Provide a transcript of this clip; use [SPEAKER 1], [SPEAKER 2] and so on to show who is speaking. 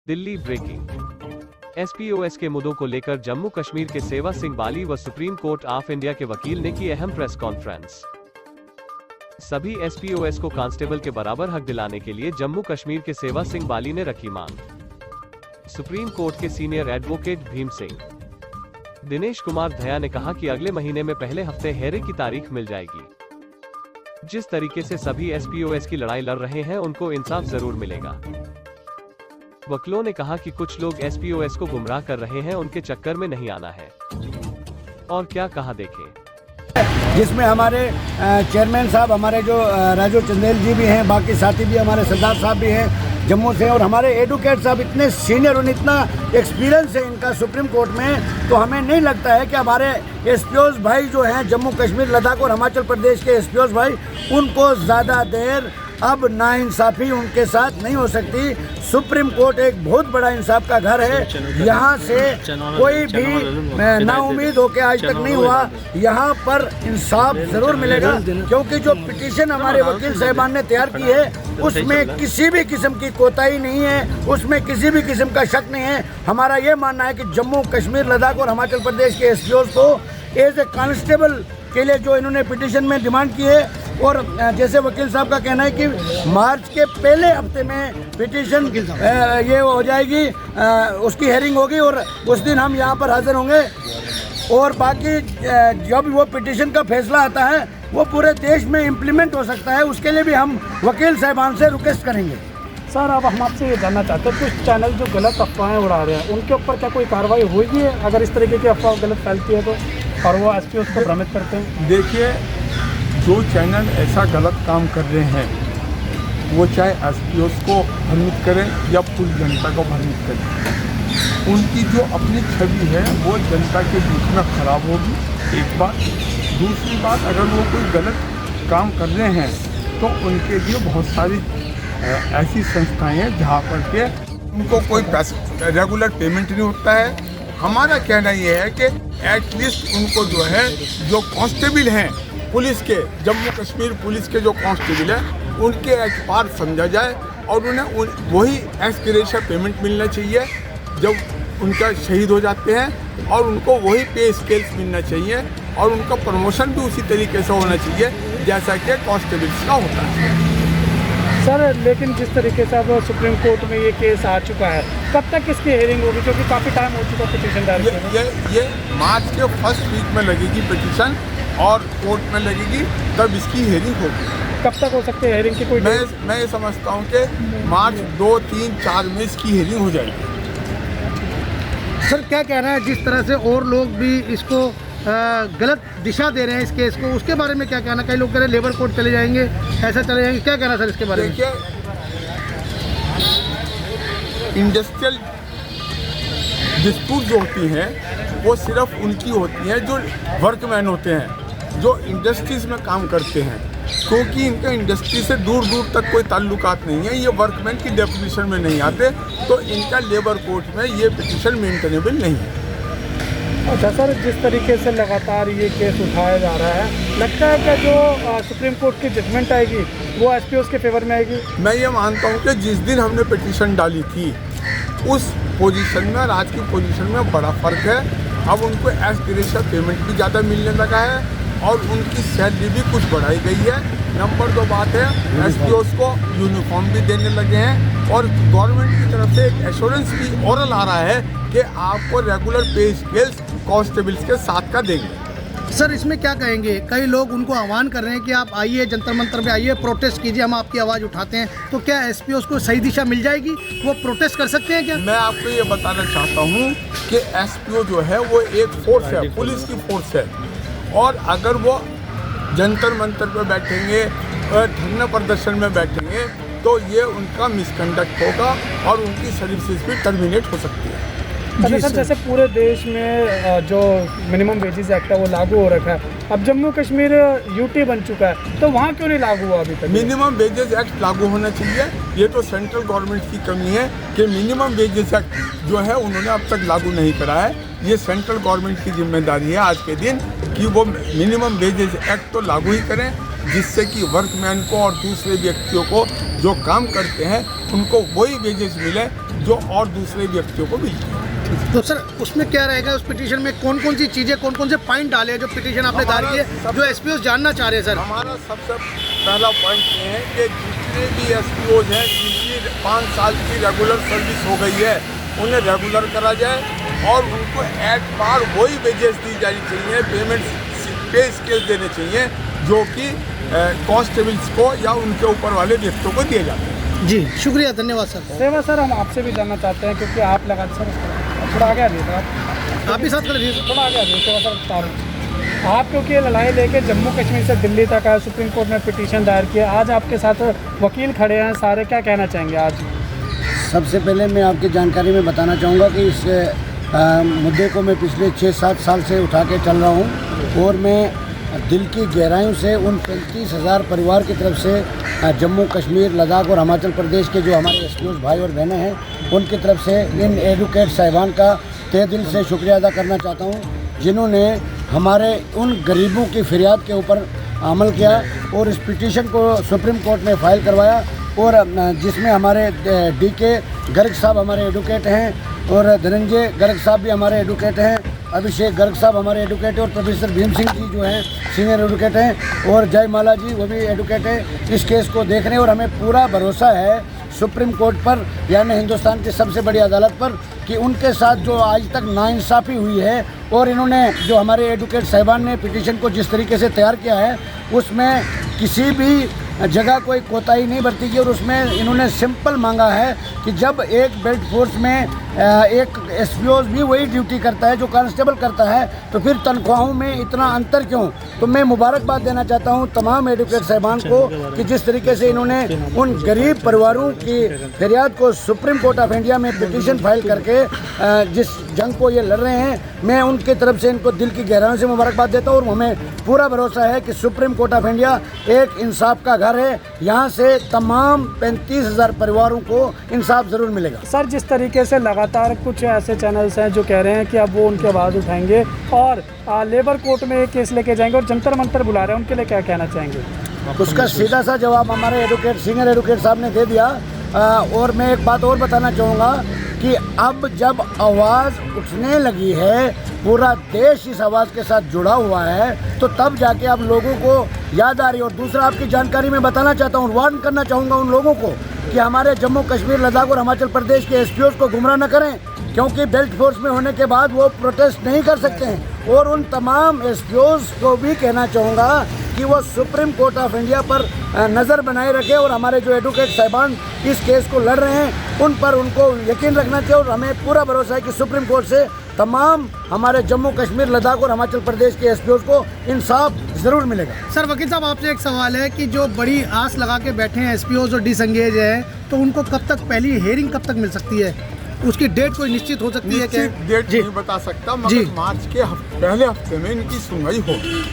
[SPEAKER 1] Delhi breaking. एसपीओएस के मुद्दों को लेकर जम्मू कश्मीर के सेवा सिंह बाली व सुप्रीम कोर्ट ऑफ इंडिया के वकील ने की अहम प्रेस कॉन्फ्रेंस। सभी एसपीओएस को कांस्टेबल के बराबर हक दिलाने के लिए जम्मू कश्मीर के सेवा सिंह बाली ने रखी मांग। सुप्रीम कोर्ट के सीनियर एडवोकेट भीम सिंह दिनेश कुमार दया ने कहा कि अगले महीने में पहले हफ्ते हेयरिंग की तारीख मिल जाएगी। जिस तरीके से सभी एसपीओएस की लड़ाई लड़ रहे हैं उनको इंसाफ जरूर मिलेगा। वकीलों ने कहा कि कुछ लोग एसपीओएस को गुमराह कर रहे हैं, उनके चक्कर में नहीं आना है। और क्या कहा देखें।
[SPEAKER 2] जिसमें हमारे चेयरमैन साहब, हमारे जो राजू चंदेल जी भी हैं, बाकी साथी भी हमारे सरदार साहब भी हैं जम्मू से, और हमारे एडवोकेट साहब इतने सीनियर और इतना एक्सपीरियंस है इनका सुप्रीम कोर्ट में, तो हमें नहीं लगता है कि हमारे एसपीओस भाई जो हैं जम्मू कश्मीर, लद्दाख और हिमाचल प्रदेश के एसपीओस भाई, उनको ज़्यादा देर अब नाइंसाफ़ी उनके साथ नहीं हो सकती। सुप्रीम कोर्ट एक बहुत बड़ा इंसाफ का घर है। यहाँ से कोई भी नाउम्मीद होकर आज तक नहीं हुआ। यहाँ पर इंसाफ ज़रूर मिलेगा, क्योंकि जो पिटीशन हमारे वकील साहिबान ने तैयार की है उसमें किसी भी किस्म की कोताही नहीं है, उसमें किसी भी किस्म का शक नहीं है। हमारा ये मानना है कि जम्मू कश्मीर, लद्दाख और हिमाचल प्रदेश के एसपीओस को एज ए कांस्टेबल के लिए जो इन्होंने पिटीशन में डिमांड की है, और जैसे वकील साहब का कहना है कि मार्च के पहले हफ्ते में पिटीशन ये हो जाएगी, उसकी हेयरिंग होगी और उस दिन हम यहाँ पर हाजिर होंगे। और बाकी जब वो पिटीशन का फैसला आता है वो पूरे देश में इम्प्लीमेंट हो सकता है, उसके लिए भी हम वकील साहिबान से रिक्वेस्ट करेंगे।
[SPEAKER 3] सर, अब हम आपसे ये जानना चाहते हैं, कुछ चैनल जो गलत अफवाहें उड़ा रहे हैं उनके ऊपर क्या कोई कार्रवाई होगी है अगर इस तरीके की अफवाह गलत फैलती है तो, और वो एसपीओस को भ्रमित करते हैं?
[SPEAKER 4] देखिए, जो चैनल ऐसा गलत काम कर रहे हैं वो चाहे एसपीओस को भ्रमित करें या पूरी जनता को भ्रमित करें, उनकी जो अपनी छवि है वो जनता के बीच में खराब होगी, एक बात। दूसरी बात, अगर वो कोई गलत काम कर रहे हैं तो उनके लिए बहुत सारी ऐसी संस्थाएं हैं जहाँ पर के उनको कोई पैसा रेगुलर पेमेंट नहीं होता है। हमारा कहना ये है कि एटलीस्ट उनको जो है, जो कांस्टेबल हैं पुलिस के, जम्मू कश्मीर पुलिस के जो कांस्टेबल हैं, उनके एतबार समझा जाए और उन्हें वही एक्स ग्रेशिया पेमेंट मिलना चाहिए जब उनका शहीद हो जाते हैं, और उनको वही पे स्केल्स मिलना चाहिए, और उनका प्रमोशन भी उसी तरीके से होना चाहिए जैसा कि कांस्टेबल्स का होता है।
[SPEAKER 3] सर, लेकिन जिस तरीके से अब सुप्रीम कोर्ट में ये केस आ चुका है, कब तक इसकी हेयरिंग होगी, क्योंकि काफ़ी टाइम हो चुका पिटीशन दायर किए?
[SPEAKER 4] ये मार्च के फर्स्ट वीक में लगेगी पिटीशन और कोर्ट में लगेगी, तब इसकी हेयरिंग होगी।
[SPEAKER 3] कब तक हो सकती है हेयरिंग की कोई?
[SPEAKER 4] मैं ये समझता हूँ कि मार्च 2, 3, 4 में इसकी हेयरिंग हो जाएगी।
[SPEAKER 2] सर, क्या कहना है, जिस तरह से और लोग भी इसको गलत दिशा दे रहे हैं इस केस को, उसके बारे में क्या कहना? कई लोग कह रहे हैं लेबर कोर्ट चले जाएंगे, ऐसा चले जाएंगे, क्या कहना सर इसके बारे में?
[SPEAKER 4] देखिए, इंडस्ट्रियल डिस्प्यूट जो होती हैं वो सिर्फ उनकी होती हैं जो वर्कमैन होते हैं, जो इंडस्ट्रीज में काम करते हैं, क्योंकि इनका इंडस्ट्री से दूर दूर तक कोई ताल्लुकात नहीं है, ये वर्कमैन की डेफिनेशन में नहीं आते, तो इनका लेबर कोर्ट में ये पिटीशन मेंटेनेबल नहीं है।
[SPEAKER 3] अच्छा सर, जिस तरीके से लगातार ये केस उठाया जा रहा है, लगता है कि जो सुप्रीम कोर्ट की जजमेंट आएगी वो एसपीओस के फेवर में आएगी?
[SPEAKER 4] मैं ये मानता हूँ कि जिस दिन हमने पिटीशन डाली थी उस पोजीशन में और आज की पोजीशन में बड़ा फ़र्क है। अब उनको एस ग्रेशिया पेमेंट भी ज़्यादा मिलने लगा है और उनकी सैलरी भी कुछ बढ़ाई गई है। नंबर 2 बात है, एसपीओस को यूनिफॉर्म भी देने लगे हैं, और गवर्नमेंट की तरफ से एक एश्योरेंस भी ओरल आ रहा है कि आपको रेगुलर पे स्केल्स कांस्टेबल्स के साथ का देंगे।
[SPEAKER 2] सर, इसमें क्या कहेंगे? कई लोग उनको आह्वान कर रहे हैं कि आप आइए, जंतर मंतर पे आइए, प्रोटेस्ट कीजिए, हम आपकी आवाज़ उठाते हैं, तो क्या एसपीओस को सही दिशा मिल जाएगी? वो प्रोटेस्ट कर सकते हैं क्या?
[SPEAKER 4] मैं आपको ये बताना चाहता हूँ कि एसपीओ जो है वो एक फोर्स है, पुलिस की फोर्स है, और अगर वो जंतर मंतर पे बैठेंगे, धरना प्रदर्शन में बैठेंगे, तो ये उनका मिसकंडक्ट होगा और उनकी सर्विसेज भी टर्मिनेट हो सकती है।
[SPEAKER 3] अच्छा सर, जैसे पूरे देश में जो मिनिमम वेजेस एक्ट है वो लागू हो रखा है, अब जम्मू कश्मीर यूटी बन चुका है, तो वहाँ क्यों नहीं लागू हुआ अभी तक?
[SPEAKER 4] मिनिमम वेजेस एक्ट लागू होना चाहिए। ये तो सेंट्रल गवर्नमेंट की कमी है कि मिनिमम वेजेस एक्ट जो है उन्होंने अब तक लागू नहीं करा है। ये सेंट्रल गवर्नमेंट की जिम्मेदारी है आज के दिन कि वो मिनिमम वेजेस एक्ट तो लागू ही करें, जिससे कि वर्कमैन को और दूसरे व्यक्तियों को जो काम करते हैं उनको वही वेजेस मिले जो और दूसरे व्यक्तियों को मिलती है।
[SPEAKER 5] तो सर उसमें क्या रहेगा, उस पिटीशन में कौन कौन सी चीज़ें, कौन कौन से पॉइंट डाले हैं जो पिटीशन आपने दायर की है, जो एसपीओ जानना चाह रहे हैं सर?
[SPEAKER 4] हमारा सबसे पहला पॉइंट ये है कि जितने भी एसपीओज हैं जिनकी 5 साल की रेगुलर सर्विस हो गई है उन्हें रेगुलर करा जाए और उनको एट पार वही वेजेस दी जानी चाहिए, पेमेंट पे स्केल देने चाहिए जो कि कांस्टेबल्स को या उनके ऊपर वाले व्यक्तियों को दिए जाते हैं।
[SPEAKER 5] जी शुक्रिया, धन्यवाद सर।
[SPEAKER 3] सेवा सर हम आपसे भी जानना चाहते हैं क्योंकि आप लगा सर थोड़ा आगे आ जाइए
[SPEAKER 5] आप भी साथ खड़े रहिए।
[SPEAKER 3] थोड़ा आगे आ जाइए सेवा सर बता रहे आप, क्योंकि ये लड़ाई लेके जम्मू कश्मीर से दिल्ली तक आए, सुप्रीम कोर्ट में पिटीशन दायर किया, आज आपके साथ वकील खड़े हैं सारे, क्या कहना चाहेंगे आज?
[SPEAKER 2] सबसे पहले मैं आपकी जानकारी में बताना चाहूँगा कि इस मुद्दे को मैं पिछले 6-7 साल से उठा के चल रहा हूँ और मैं दिल की गहराइयों से उन 35,000 परिवार की तरफ से जम्मू कश्मीर, लद्दाख और हिमाचल प्रदेश के जो हमारे एसपीओज भाई और बहनें हैं उनकी तरफ से इन एडवोकेट साहिबान का तहे दिल से शुक्रिया अदा करना चाहता हूँ जिन्होंने हमारे उन गरीबों की फरियाद के ऊपर अमल किया और इस पिटीशन को सुप्रीम कोर्ट में फ़ाइल करवाया और जिसमें हमारे डीके गर्ग साहब हमारे एडवोकेट हैं और धनंजय गर्ग साहब भी हमारे एडवोकेट हैं, अभिषेक गर्ग साहब हमारे एडवोकेट हैं और प्रोफेसर भीम सिंह जी जो हैं सीनियर एडवोकेट हैं और जय माला जी वो भी एडवोकेट हैं इस केस को देखने। और हमें पूरा भरोसा है सुप्रीम कोर्ट पर यानी हिंदुस्तान की सबसे बड़ी अदालत पर कि उनके साथ जो आज तक नाइंसाफ़ी हुई है और इन्होंने जो हमारे एडवोकेट साहिबान ने पिटीशन को जिस तरीके से तैयार किया है उसमें किसी भी जगह कोई कोताही नहीं बरती गई और उसमें इन्होंने सिंपल मांगा है कि जब एक बेल्ट फोर्स में एक एसपीओ भी वही ड्यूटी करता है जो कांस्टेबल करता है तो फिर तनख्वाहों में इतना अंतर क्यों। तो मैं मुबारकबाद देना चाहता हूं तमाम एडवोकेट साहिबान को कि जिस तरीके से इन्होंने उन गरीब परिवारों की फरियाद को सुप्रीम कोर्ट ऑफ इंडिया में पिटीशन फाइल करके जिस जंग को ये लड़ रहे हैं मैं उनकी तरफ से इनको दिल की गहराइयों से मुबारकबाद देता हूँ और हमें पूरा भरोसा है कि सुप्रीम कोर्ट ऑफ इंडिया एक इंसाफ का घर है, यहाँ से तमाम 35,000 परिवारों को इंसाफ ज़रूर मिलेगा।
[SPEAKER 3] सर जिस तरीके से लगातार कुछ ऐसे चैनल्स हैं जो कह रहे हैं कि अब वो उनकी आवाज़ उठाएंगे और लेबर कोर्ट में एक केस लेके जाएंगे और जंतर मंतर बुला रहे हैं, उनके लिए क्या कहना चाहेंगे?
[SPEAKER 2] उसका सीधा सा जवाब हमारे एडवोकेट सीनियर एडवोकेट साहब ने दे दिया और मैं एक बात और बताना चाहूँगा कि अब जब आवाज़ उठने लगी है, पूरा देश इस आवाज़ के साथ जुड़ा हुआ है तो तब जाके अब लोगों को याद आ रही है। और दूसरा आपकी जानकारी में बताना चाहता हूँ, वार्न करना चाहूँगा उन लोगों को कि हमारे जम्मू कश्मीर, लद्दाख और हिमाचल प्रदेश के एसपीओ को गुमराह न करें क्योंकि बेल्ट फोर्स में होने के बाद वो प्रोटेस्ट नहीं कर सकते हैं। और उन तमाम एसपीओ को भी कहना चाहूँगा कि वो सुप्रीम कोर्ट ऑफ इंडिया पर नज़र बनाए रखें और हमारे जो एडवोकेट साहिबान इस केस को लड़ रहे हैं उन पर उनको यकीन रखना चाहिए। और हमें पूरा भरोसा है कि सुप्रीम कोर्ट से तमाम हमारे जम्मू कश्मीर, लद्दाख और हिमाचल प्रदेश के एसपीओ को इंसाफ ज़रूर मिलेगा।
[SPEAKER 5] सर वकील साहब आपसे एक सवाल है कि जो बड़ी आस लगा के बैठे हैं एसपीओ जो डिसंगेज है तो उनको कब तक पहली हेयरिंग कब तक मिल सकती है, उसकी डेट कोई निश्चित हो सकती है क्या?
[SPEAKER 4] डेट नहीं बता सकता मगर मार्च के पहले हफ्ते में इनकी सुनवाई होगी।